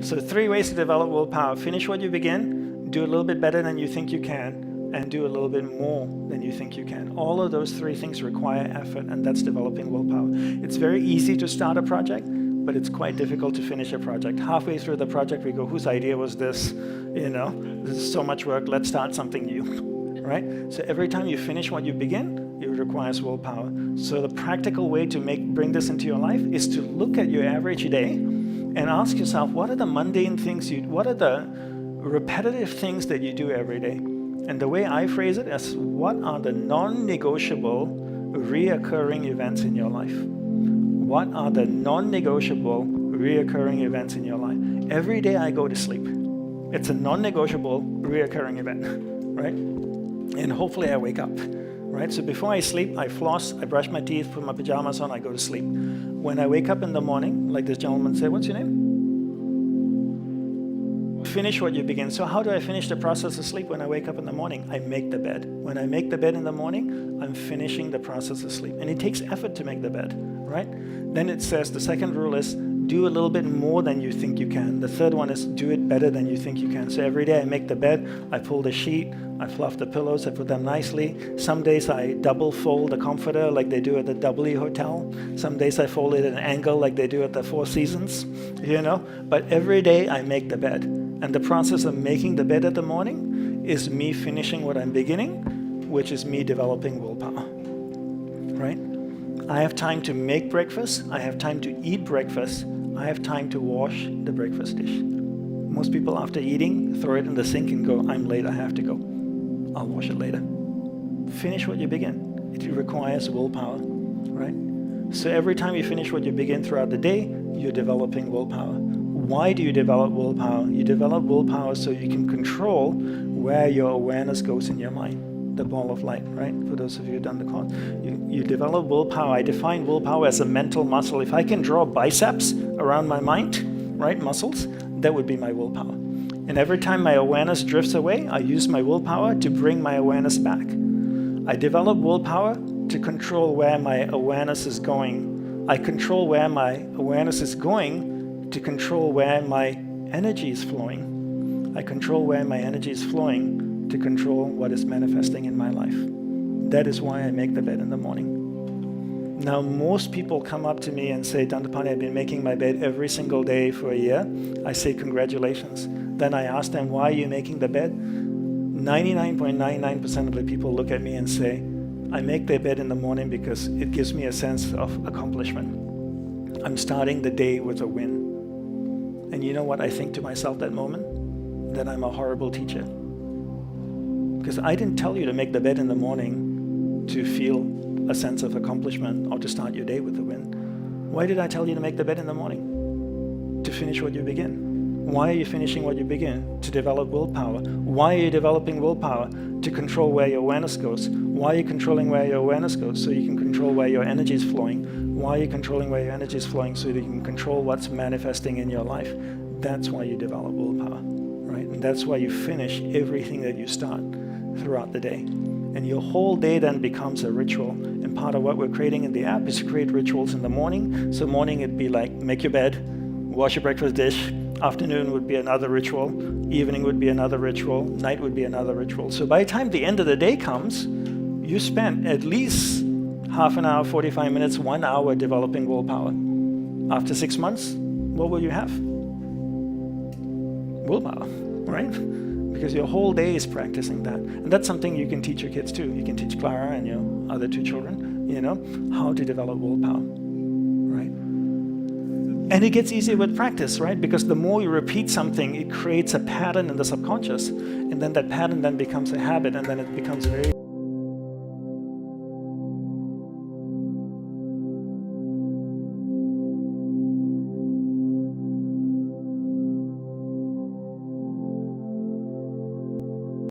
So 3 ways to develop willpower. Finish what you begin, do a little bit better than you think you can, and do a little bit more than you think you can. All of those 3 things require effort, and that's developing willpower. It's very easy to start a project, but it's quite difficult to finish a project. Halfway through the project, we go, whose idea was this? This is so much work, let's start something new, right? So every time you finish what you begin, it requires willpower. So the practical way to bring this into your life is to look at your average day and ask yourself, what are the mundane things what are the repetitive things that you do every day? And the way I phrase it is, what are the non-negotiable, reoccurring events in your life? What are the non-negotiable, reoccurring events in your life? Every day I go to sleep. It's a non-negotiable, reoccurring event, right? And hopefully I wake up, right? So before I sleep, I floss, I brush my teeth, put my pajamas on, I go to sleep. When I wake up in the morning, like this gentleman said, what's your name? Finish what you begin. So how do I finish the process of sleep? When I wake up in the morning, I make the bed. When I make the bed in the morning, I'm finishing the process of sleep. And it takes effort to make the bed, right? Then it says, the second rule is, do a little bit more than you think you can. The third one is, do it better than you think you can. So every day I make the bed, I pull the sheet, I fluff the pillows, I put them nicely. Some days I double fold the comforter like they do at the W Hotel. Some days I fold it at an angle like they do at the Four Seasons, But every day I make the bed. And the process of making the bed at the morning is me finishing what I'm beginning, which is me developing willpower, right? I have time to make breakfast, I have time to eat breakfast, I have time to wash the breakfast dish. Most people after eating, throw it in the sink and go, I'm late, I have to go. I'll wash it later. Finish what you begin. It requires willpower, right? So every time you finish what you begin throughout the day, you're developing willpower. Why do you develop willpower? You develop willpower so you can control where your awareness goes in your mind, the ball of light, right? For those of you who've done the course. You develop willpower. I define willpower as a mental muscle. If I can draw biceps around my mind, right, muscles, that would be my willpower. And every time my awareness drifts away, I use my willpower to bring my awareness back. I develop willpower to control where my awareness is going. I control where my awareness is going to control where my energy is flowing. I control where my energy is flowing to control what is manifesting in my life. That is why I make the bed in the morning. Now, most people come up to me and say, Dandapani, I've been making my bed every single day for a year. I say, congratulations. Then I ask them, why are you making the bed? 99.99% of the people look at me and say, I make the bed in the morning because it gives me a sense of accomplishment. I'm starting the day with a win. And you know what I think to myself that moment? That I'm a horrible teacher. Because I didn't tell you to make the bed in the morning to feel a sense of accomplishment or to start your day with a win. Why did I tell you to make the bed in the morning? To finish what you begin. Why are you finishing what you begin? To develop willpower. Why are you developing willpower? To control where your awareness goes. Why are you controlling where your awareness goes? So you can control where your energy is flowing. Why are you controlling where your energy is flowing? So that you can control what's manifesting in your life. That's why you develop willpower, right? And that's why you finish everything that you start throughout the day. And your whole day then becomes a ritual. And part of what we're creating in the app is to create rituals in the morning. So morning it'd be like, make your bed, wash your breakfast dish. Afternoon would be another ritual. Evening would be another ritual. Night would be another ritual. So by the time the end of the day comes, you spent at least half an hour, 45 minutes, 1 hour developing willpower. After 6 months, what will you have? Willpower, right? Because your whole day is practicing that. And that's something you can teach your kids too. You can teach Clara and your other 2 children, how to develop willpower, right? And it gets easier with practice, right? Because the more you repeat something, it creates a pattern in the subconscious. And then that pattern then becomes a habit, and then it becomes very